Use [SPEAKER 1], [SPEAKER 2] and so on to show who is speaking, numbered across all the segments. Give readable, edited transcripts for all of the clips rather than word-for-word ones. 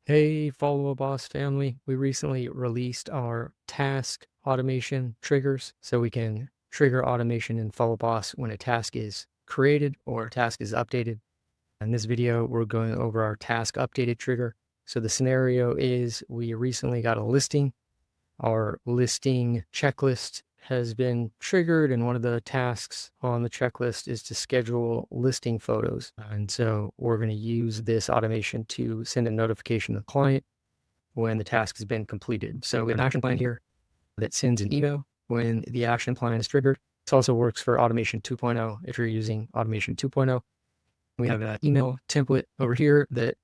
[SPEAKER 1] Hey, Follow a Boss family. We recently released our task automation triggers so we can trigger automation in Follow Boss when a task is created or a task is updated. In this video, we're going over our task updated trigger. So the scenario is we recently got a listing. Our listing checklist has been triggered, and one of the tasks on the checklist is to schedule listing photos. And so we're going to use this automation to send a notification to the client when the task has been completed. So we have an action plan here that sends an email when the action plan is triggered. This also works for Automation 2.0 if you're using Automation 2.0. We have an email template over here that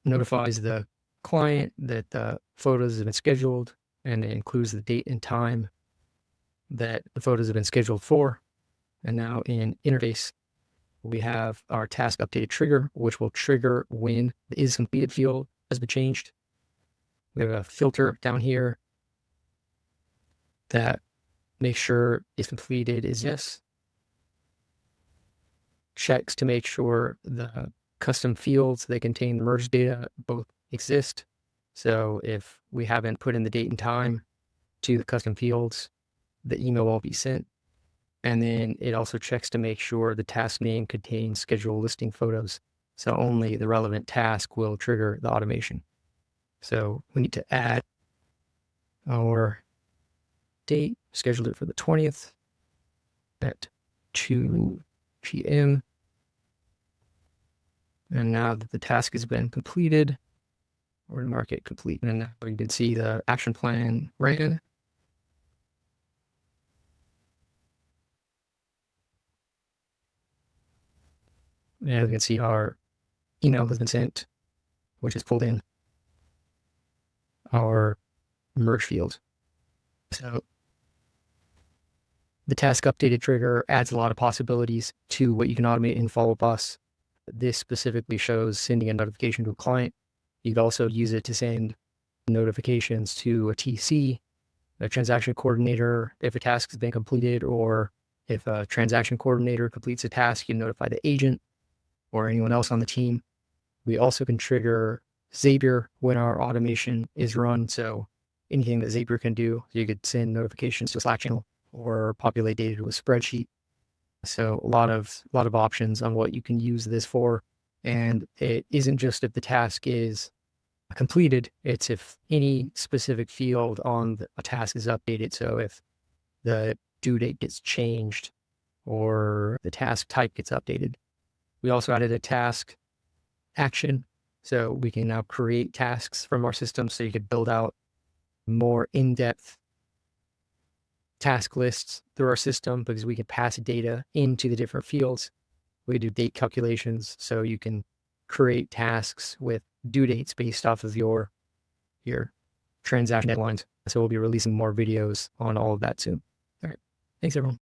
[SPEAKER 1] notifies the client that the photos have been scheduled, and it includes the date and time that the photos have been scheduled for. And now in interface, we have our task updated trigger, which will trigger when the is completed field has been changed. We have a filter down here that makes sure is completed is yes. Checks to make sure the custom fields that contain the merge data both exist. So if we haven't put in the date and time to the custom fields, the email won't be sent. And then it also checks to make sure the task name contains scheduled listing photos. So only the relevant task will trigger the automation. So we need to add our date, scheduled it for the 20th at 2 p.m. And now that the task has been completed, we're going to mark it complete. And now you can see the action plan ran. And we can see our email has been sent, which is pulled in our merge field. So the task updated trigger adds a lot of possibilities to what you can automate in Follow Boss. This specifically shows sending a notification to a client. You could also use it to send notifications to a TC, a transaction coordinator, if a task has been completed, or if a transaction coordinator completes a task, you notify the agent or anyone else on the team. We also can trigger Zapier when our automation is run. So anything that Zapier can do, you could send notifications to a Slack channel or populate data to a spreadsheet. So a lot of options on what you can use this for. And it isn't just if the task is completed, it's if any specific field on a task is updated. So if the due date gets changed or the task type gets updated. We also added a task action. So we can now create tasks from our system. So you could build out more in-depth task lists through our system because we can pass data into the different fields. We do date calculations. So you can create tasks with due dates based off of your transaction deadlines. So we'll be releasing more videos on all of that soon. All right. Thanks, everyone.